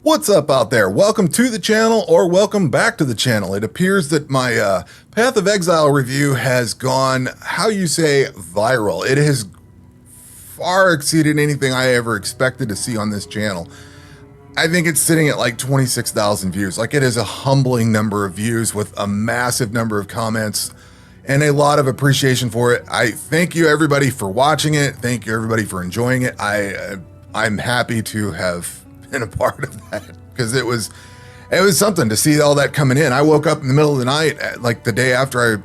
What's up out there? Welcome to the channel, or welcome back to the channel. It appears that my Path of Exile review has gone, how you say, viral. It has far exceeded anything I ever expected to see on this channel. I think it's sitting at like 26,000 views. Like, it is a humbling number of views with a massive number of comments and a lot of appreciation for it. I thank you everybody for watching it. Thank you everybody for enjoying it. I'm happy to have been a part of that, because it was something to see all that coming in. I woke up in the middle of the night, like the day after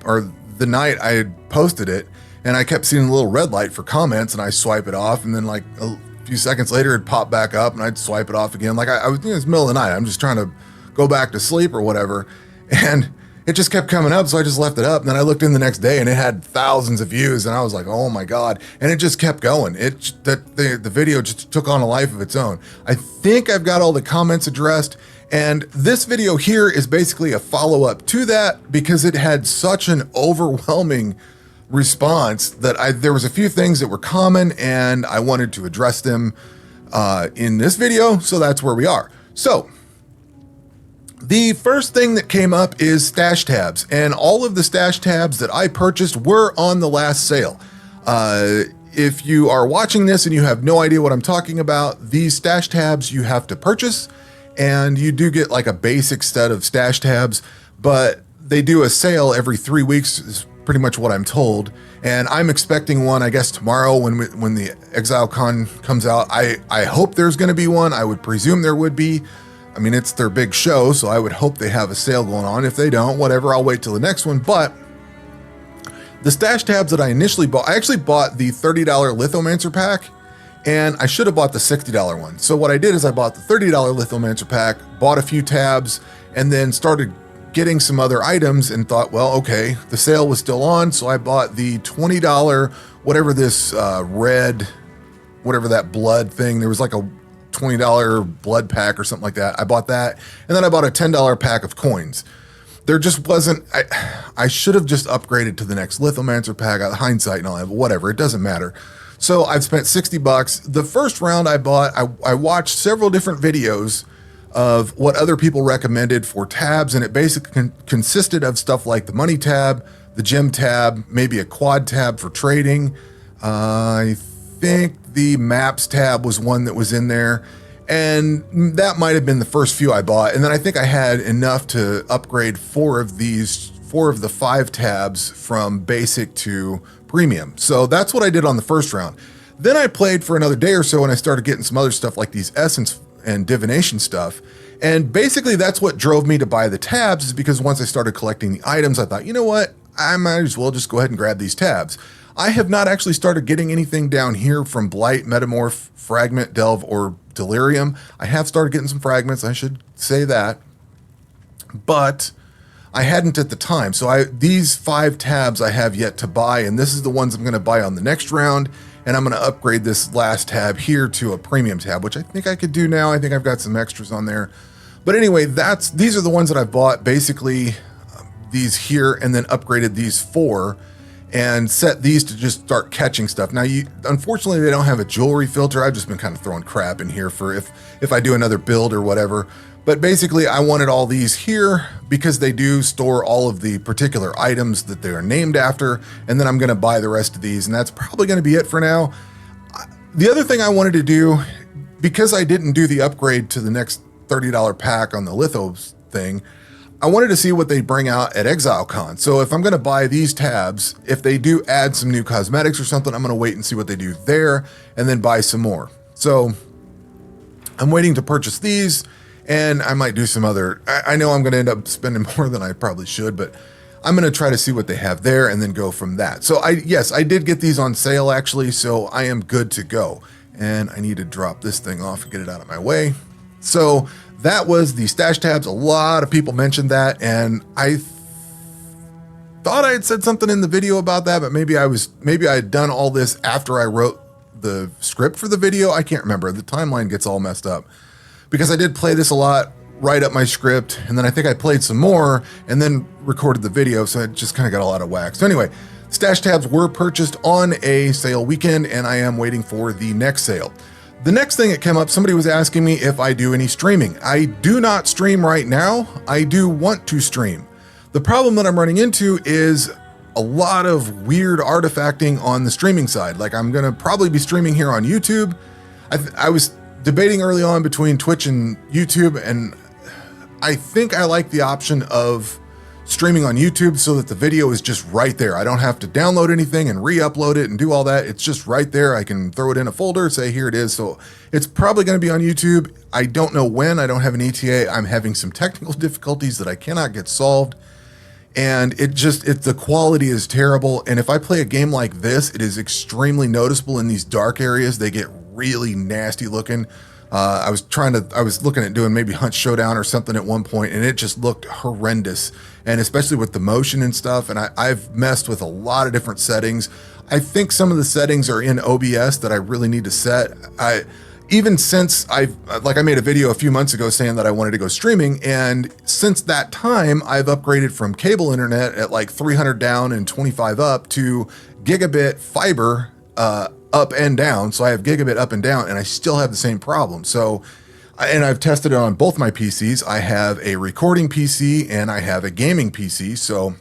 the night I had posted it, and I kept seeing a little red light for comments, and I swipe it off, and then like a few seconds later it'd pop back up and I'd swipe it off again. Like I was, it's the middle of the night, I'm just trying to go back to sleep or whatever, and it just kept coming up, so I just left it up. And then I looked in the next day and it had thousands of views, and I was like, oh my God. And it just kept going. The video just took on a life of its own. I think I've got all the comments addressed, and this video here is basically a follow-up to that, because it had such an overwhelming response that there was a few things that were common, and I wanted to address them in this video, so that's where we are. So the first thing that came up is stash tabs, and all of the stash tabs that I purchased were on the last sale. If you are watching this and you have no idea what I'm talking about, these stash tabs you have to purchase, and you do get like a basic set of stash tabs, but they do a sale every 3 weeks is pretty much what I'm told. And I'm expecting one, I guess, tomorrow when the Exile Con comes out. I hope there's going to be one. I would presume there would be. I mean, it's their big show, so I would hope they have a sale going on. If they don't, whatever, I'll wait till the next one. But the stash tabs that I initially bought, I actually bought the $30 Lithomancer pack, and I should have bought the $60 one. So what I did is I bought the $30 Lithomancer pack, bought a few tabs, and then started getting some other items and thought, well, okay, the sale was still on, so I bought the $20, whatever this red, whatever that blood thing, there was like a $20 blood pack or something like that. I bought that, and then I bought a $10 pack of coins. There just wasn't, I should have just upgraded to the next Lithomancer pack. Hindsight and all that, but whatever, it doesn't matter. So I've spent 60 bucks. The first round I bought, I watched several different videos of what other people recommended for tabs, and it basically consisted of stuff like the money tab, the gem tab, maybe a quad tab for trading. I think the maps tab was one that was in there, and that might have been the first few I bought. And then I think I had enough to upgrade four of the 5 tabs from basic to premium. So that's what I did on the first round. Then I played for another day or so, and I started getting some other stuff like these essence and divination stuff. And basically that's what drove me to buy the tabs, is because once I started collecting the items, I thought, you know what, I might as well just go ahead and grab these tabs. I have not actually started getting anything down here from Blight, Metamorph, Fragment, Delve, or Delirium. I have started getting some fragments, I should say that, but I hadn't at the time. So these 5 tabs I have yet to buy, and this is the ones I'm going to buy on the next round, and I'm going to upgrade this last tab here to a premium tab, which I think I could do now. I think I've got some extras on there. But anyway, these are the ones that I've bought, basically these here, and then upgraded these 4 and set these to just start catching stuff. Now, unfortunately, they don't have a jewelry filter. I've just been kind of throwing crap in here for if I do another build or whatever. But basically, I wanted all these here because they do store all of the particular items that they are named after, and then I'm going to buy the rest of these, and that's probably going to be it for now. The other thing I wanted to do, because I didn't do the upgrade to the next $30 pack on the Lithos thing, I wanted to see what they bring out at Exile Con. So if I'm going to buy these tabs, if they do add some new cosmetics or something, I'm going to wait and see what they do there, and then buy some more. So I'm waiting to purchase these, and I might do some other, I know I'm going to end up spending more than I probably should, but I'm going to try to see what they have there and then go from that. So yes, I did get these on sale actually, so I am good to go. And I need to drop this thing off and get it out of my way. So that was the stash tabs. A lot of people mentioned that, and I thought I had said something in the video about that, but maybe I had done all this after I wrote the script for the video. I can't remember. The timeline gets all messed up because I did play this a lot, write up my script, and then I think I played some more and then recorded the video, so it just kind of got a lot of whack. So anyway, stash tabs were purchased on a sale weekend, and I am waiting for the next sale. The next thing that came up, somebody was asking me if I do any streaming. I do not stream right now. I do want to stream. The problem that I'm running into is a lot of weird artifacting on the streaming side. Like, I'm going to probably be streaming here on YouTube. I was debating early on between Twitch and YouTube, and I think I like the option of streaming on YouTube so that the video is just right there. I don't have to download anything and re-upload it and do all that. It's just right there. I can throw it in a folder, say, here it is. So it's probably going to be on YouTube. I don't know when. I don't have an ETA. I'm having some technical difficulties that I cannot get solved. And the quality is terrible. And if I play a game like this, it is extremely noticeable in these dark areas. They get really nasty looking. I was looking at doing maybe Hunt Showdown or something at one point, and it just looked horrendous. And especially with the motion and stuff. And I've messed with a lot of different settings. I think some of the settings are in OBS that I really need to set. Even since I made a video a few months ago saying that I wanted to go streaming, and since that time, I've upgraded from cable internet at like 300 down and 25 up to gigabit fiber up and down. So I have gigabit up and down, and I still have the same problem. So, and I've tested it on both my PCs. I have a recording PC and I have a gaming PC. So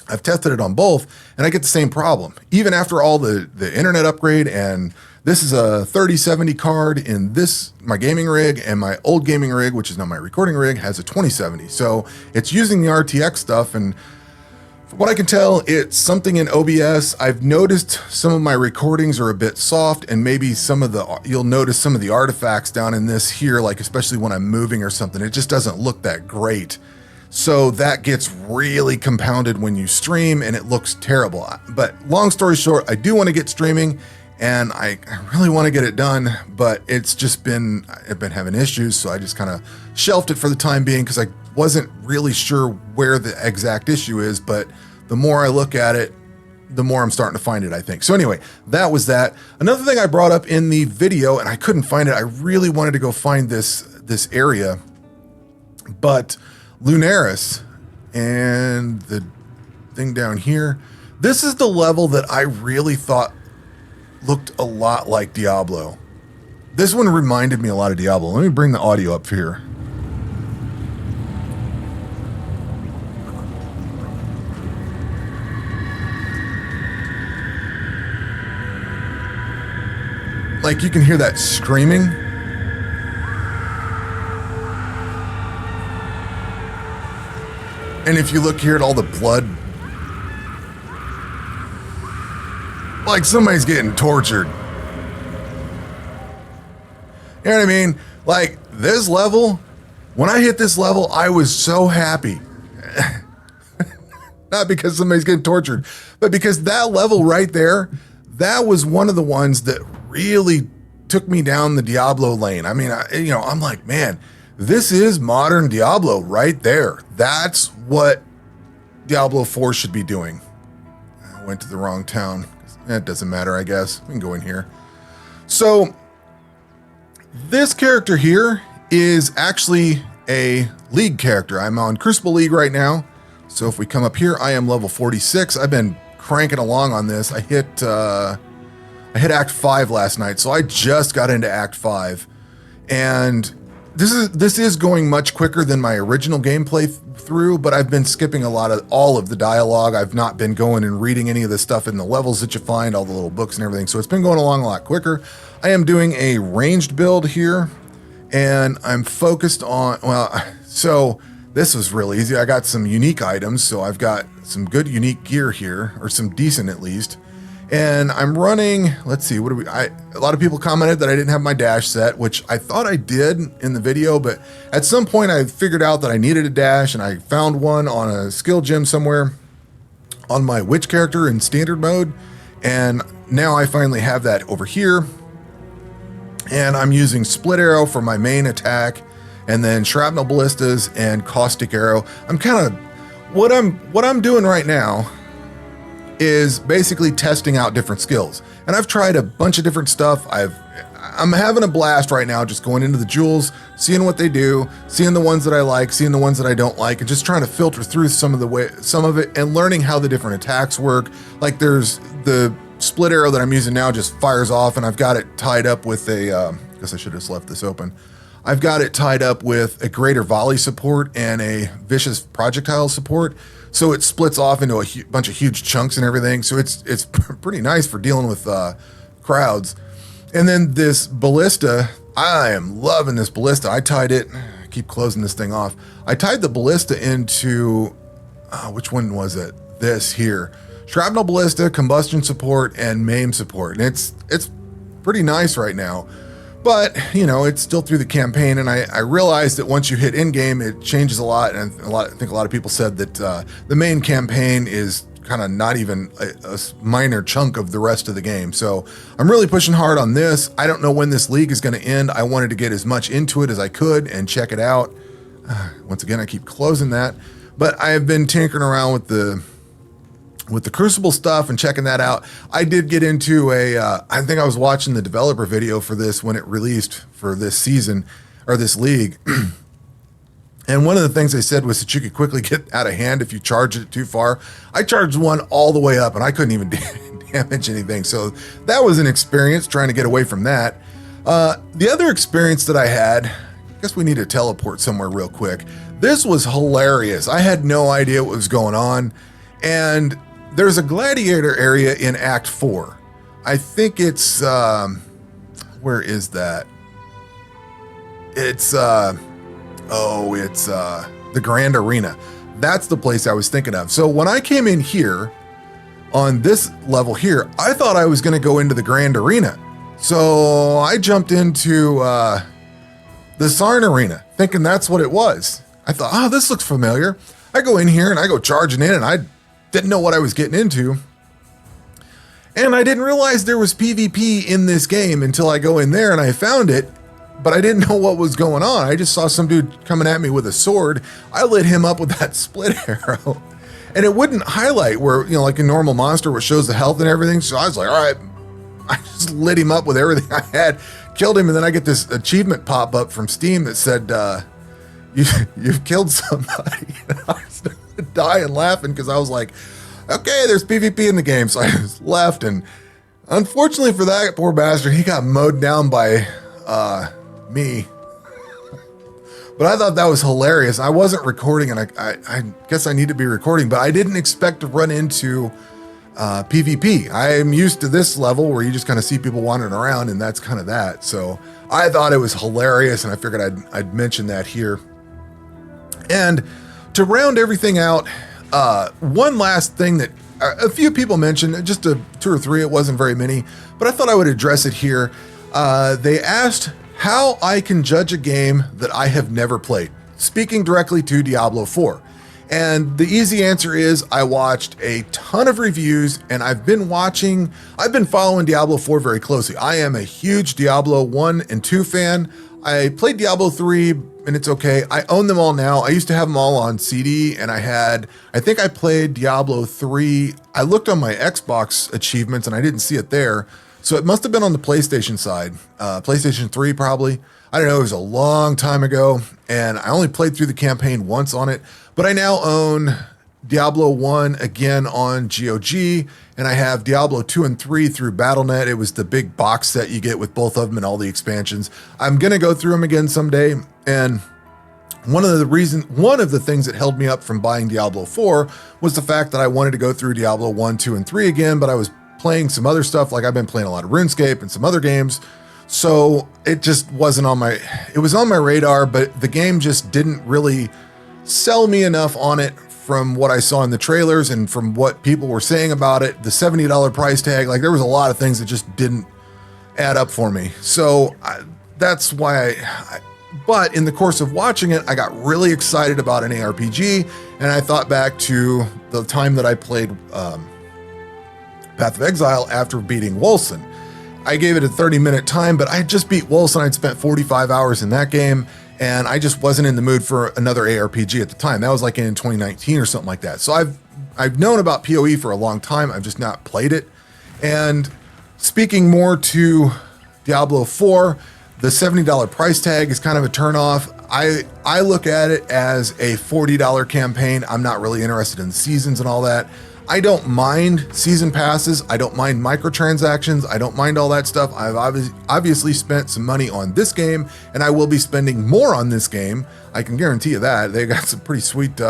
I've tested it on both, and I get the same problem. Even after all the internet upgrade, and this is a 3070 card in my gaming rig, and my old gaming rig, which is now my recording rig, has a 2070. So it's using the RTX stuff, and from what I can tell, it's something in OBS. I've noticed some of my recordings are a bit soft, and maybe you'll notice some of the artifacts down in this here, like especially when I'm moving or something, it just doesn't look that great. So that gets really compounded when you stream, and it looks terrible. But long story short, I do want to get streaming, and I really want to get it done, but I've been having issues, so I just kind of shelved it for the time being because I wasn't really sure where the exact issue is, but the more I look at it, the more I'm starting to find it, I think. So anyway, that was that. Another thing I brought up in the video, and I couldn't find it, I really wanted to go find this area, but Lunaris and the thing down here, this is the level that I really thought looked a lot like Diablo. This one reminded me a lot of Diablo. Let me bring the audio up here. Like, you can hear that screaming. And if you look here at all the blood, like somebody's getting tortured. You know what I mean? Like, this level, when I hit this level, I was so happy. Not because somebody's getting tortured, but because that level right there, that was one of the ones that really took me down the Diablo lane. I mean, I'm like, man, this is modern Diablo right there. That's what Diablo 4 should be doing. I went to the wrong town. It doesn't matter, I guess. We can go in here. So this character here is actually a League character. I'm on Crucible League right now. So if we come up here, I am level 46. I've been cranking along on this. I hit Act 5 last night, so I just got into Act 5. And this is going much quicker than my original gameplay through, but I've been skipping all of the dialogue. I've not been going and reading any of the stuff in the levels that you find, all the little books and everything. So it's been going along a lot quicker. I am doing a ranged build here, and I'm focused on, so this was really easy. I got some unique items, so I've got some good unique gear here, or some decent at least. And I'm running, let's see, a lot of people commented that I didn't have my dash set, which I thought I did in the video, but at some point I figured out that I needed a dash, and I found one on a skill gem somewhere on my witch character in standard mode. And now I finally have that over here. And I'm using split arrow for my main attack, and then shrapnel ballistas and caustic arrow. What I'm doing right now is basically testing out different skills. And I've tried a bunch of different stuff. I'm having a blast right now, just going into the jewels, seeing what they do, seeing the ones that I like, seeing the ones that I don't like, and just trying to filter through some of it and learning how the different attacks work. Like, there's the split arrow that I'm using now just fires off, and I've got it tied up with a, I guess I should have just left this open. I've got it tied up with a greater volley support and a vicious projectile support. So it splits off into a bunch of huge chunks and everything. So it's pretty nice for dealing with crowds. And then this ballista, I am loving this ballista. I tied it, I keep closing this thing off. I tied the ballista into, which one was it? This here. Shrapnel ballista, combustion support, and maim support. And it's pretty nice right now. But, you know, it's still through the campaign, and I realized that once you hit in-game, it changes a lot, and I think a lot of people said that the main campaign is kind of not even a minor chunk of the rest of the game. So I'm really pushing hard on this. I don't know when this league is going to end. I wanted to get as much into it as I could and check it out. Once again, I keep closing that. But I have been tinkering around with the Crucible stuff and checking that out. I did get into I think I was watching the developer video for this when it released for this season, or this league. And one of the things they said was that you could quickly get out of hand if you charge it too far. I charged one all the way up and I couldn't even damage anything. So that was an experience trying to get away from that. The other experience that I had, I guess we need to teleport somewhere real quick. This was hilarious. I had no idea what was going on. And there's a gladiator area in Act 4. I think it's, where is that? It's, the Grand Arena. That's the place I was thinking of. So when I came in here, on this level here, I thought I was going to go into the Grand Arena. So I jumped into, the Sarn Arena, thinking that's what it was. I thought, oh, this looks familiar. I go in here and I go charging in, and I didn't know what I was getting into. And I didn't realize there was PvP in this game until I go in there and I found it, but I didn't know what was going on. I just saw some dude coming at me with a sword. I lit him up with that split arrow, and it wouldn't highlight where, you know, like a normal monster where it shows the health and everything. So I was like, all right, I just lit him up with everything I had, killed him. And then I get this achievement pop up from Steam that said, you've killed somebody. And I started dying laughing because I was like, okay, there's PvP in the game. So I just left, and unfortunately for that poor bastard, he got mowed down by me. But I thought that was hilarious. I wasn't recording, and I guess I need to be recording, but I didn't expect to run into PvP. I'm used to this level where you just kind of see people wandering around, and that's kind of that. So I thought it was hilarious, and I figured I'd mention that here. And to round everything out, one last thing that a few people mentioned, just two or three, it wasn't very many, but I thought I would address it here. They asked how I can judge a game that I have never played, speaking directly to Diablo 4. And the easy answer is I watched a ton of reviews, and I've been following Diablo 4 very closely. I am a huge Diablo 1 and 2 fan. I played Diablo 3, and it's okay. I own them all now. I used to have them all on CD, and I think I played Diablo 3. I looked on my Xbox achievements, and I didn't see it there. So it must have been on the PlayStation side, PlayStation 3 probably. I don't know, it was a long time ago, and I only played through the campaign once on it, but I now own Diablo 1 again on GOG, and I have Diablo 2 and 3 through Battle.net. It was the big box set you get with both of them and all the expansions. I'm going to go through them again someday, and one of the things that held me up from buying Diablo 4 was the fact that I wanted to go through Diablo 1, 2, and 3 again, but I was playing some other stuff, like I've been playing a lot of RuneScape and some other games, so it just wasn't it was on my radar, but the game just didn't really sell me enough on it from what I saw in the trailers and from what people were saying about it. The $70 price tag, like there was a lot of things that just didn't add up for me. So that's why but in the course of watching it, I got really excited about an ARPG, and I thought back to the time that I played Path of Exile after beating Wolcen. I gave it a 30-minute time, but I had just beat Wolcen. I'd spent 45 hours in that game, and I just wasn't in the mood for another ARPG at the time. That was like in 2019 or something like that. So I've known about PoE for a long time. I've just not played it. And speaking more to Diablo 4, the $70 price tag is kind of a turnoff. I look at it as a $40 campaign. I'm not really interested in the seasons and all that. I don't mind season passes. I don't mind microtransactions. I don't mind all that stuff. I've obviously spent some money on this game, and I will be spending more on this game. I can guarantee you that. They got some pretty sweet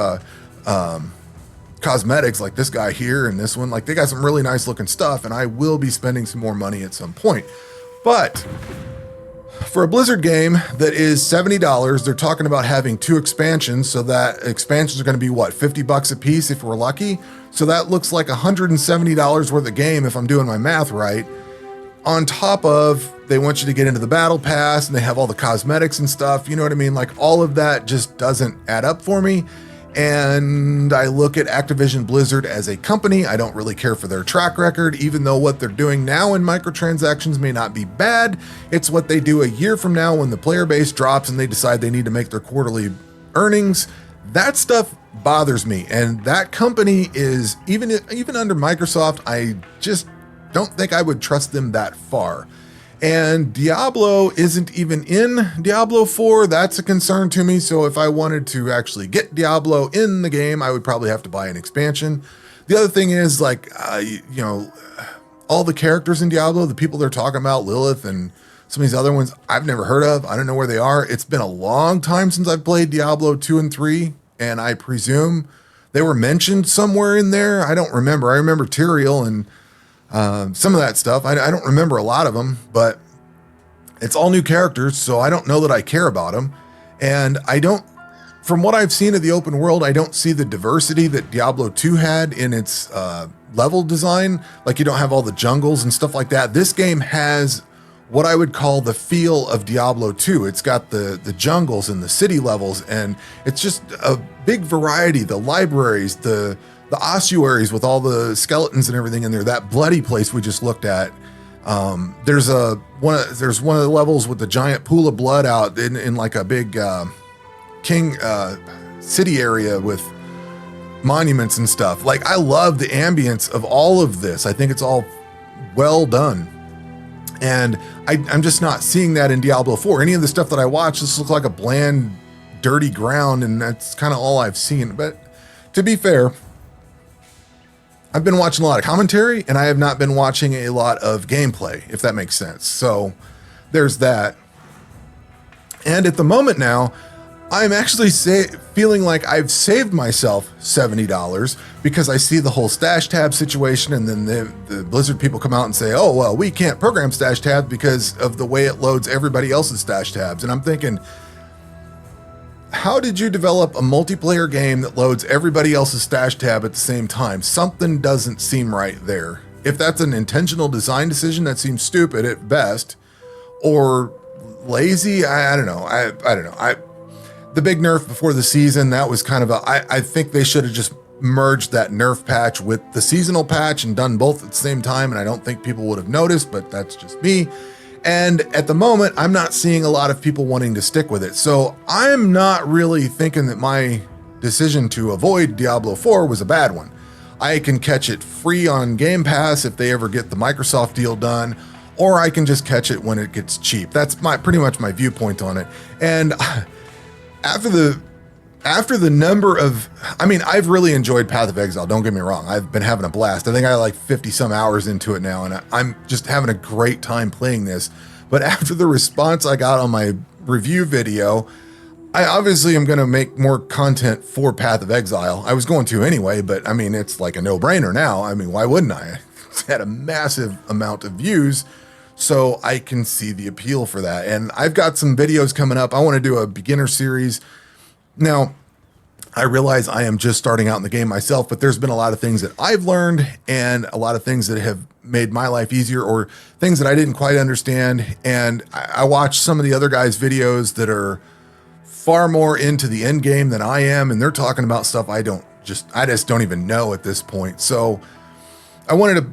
cosmetics, like this guy here and this one. Like, they got some really nice looking stuff, and I will be spending some more money at some point. But for a Blizzard game that is $70, they're talking about having 2 expansions, so that expansions are going to be what, $50 a piece if we're lucky. So that looks like $170 worth of game if I'm doing my math right. On top of, they want you to get into the battle pass, and they have all the cosmetics and stuff. You know what I mean? Like, all of that just doesn't add up for me. And I look at Activision Blizzard as a company. I don't really care for their track record, even though what they're doing now in microtransactions may not be bad. It's what they do a year from now when the player base drops and they decide they need to make their quarterly earnings. That stuff bothers me. And that company is, even under Microsoft, I just don't think I would trust them that far. And Diablo isn't even in Diablo 4. That's a concern to me. So if I wanted to actually get Diablo in the game, I would probably have to buy an expansion. The other thing is, like, you know, all the characters in Diablo, the people they're talking about, Lilith and some of these other ones, I've never heard of. I don't know where they are. It's been a long time since I've played Diablo 2 and 3, and I presume they were mentioned somewhere in there. I don't remember. I remember Tyrael and some of that stuff. I don't remember a lot of them, but it's all new characters, so I don't know that I care about them. And I don't, from what I've seen of the open world, I don't see the diversity that Diablo 2 had in its level design. Like, you don't have all the jungles and stuff like that. This game has what I would call the feel of Diablo 2. It's got the jungles and the city levels, and it's just a big variety. The libraries, the ossuaries with all the skeletons and everything in there, that bloody place we just looked at. There's one of the levels with the giant pool of blood out in like a big king city area with monuments and stuff. Like, I love the ambience of all of this. I think it's all well done. And I'm just not seeing that in Diablo 4. Any of the stuff that I watch just looks like a bland, dirty ground, and that's kind of all I've seen. But to be fair, I've been watching a lot of commentary, and I have not been watching a lot of gameplay, if that makes sense. So there's that. And at the moment now, I'm actually feeling like I've saved myself $70 because I see the whole stash tab situation, and then the Blizzard people come out and say, oh, well, we can't program stash tabs because of the way it loads everybody else's stash tabs. And I'm thinking, how did you develop a multiplayer game that loads everybody else's stash tab at the same time? Something doesn't seem right there. If that's an intentional design decision, that seems stupid at best, or lazy. I don't know. I don't know. The big nerf before the season, that was kind of I think they should have just merged that nerf patch with the seasonal patch and done both at the same time. And I don't think people would have noticed, but that's just me. And at the moment, I'm not seeing a lot of people wanting to stick with it. So I'm not really thinking that my decision to avoid Diablo 4 was a bad one. I can catch it free on Game Pass if they ever get the Microsoft deal done, or I can just catch it when it gets cheap. That's pretty much my viewpoint on it. And after the number of, I mean, I've really enjoyed Path of Exile, don't get me wrong. I've been having a blast. I think I like 50 some hours into it now, and I'm just having a great time playing this. But after the response I got on my review video, I obviously am going to make more content for Path of Exile. I was going to anyway, but I mean, it's like a no-brainer now. I mean, why wouldn't I? It's had a massive amount of views, so I can see the appeal for that. And I've got some videos coming up. I want to do a beginner series. Now, I realize I am just starting out in the game myself, but there's been a lot of things that I've learned and a lot of things that have made my life easier, or things that I didn't quite understand. And I watched some of the other guys' videos that are far more into the end game than I am, and they're talking about stuff I just don't even know at this point. So I wanted to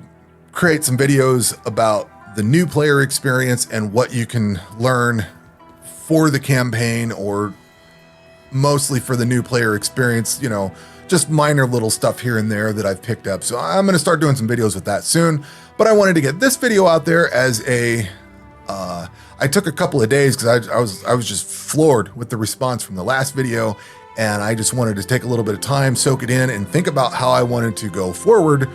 create some videos about the new player experience and what you can learn for the campaign, or mostly for the new player experience, you know, just minor little stuff here and there that I've picked up. So I'm going to start doing some videos with that soon, but I wanted to get this video out there as a, I took a couple of days because I was just floored with the response from the last video, and I just wanted to take a little bit of time, soak it in, and think about how I wanted to go forward,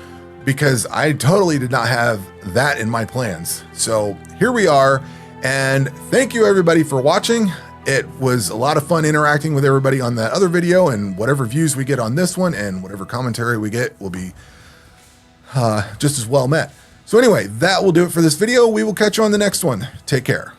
because I totally did not have that in my plans. So here we are, and thank you everybody for watching. It was a lot of fun interacting with everybody on that other video, and whatever views we get on this one and whatever commentary we get will be just as well met. So anyway, that will do it for this video. We will catch you on the next one. Take care.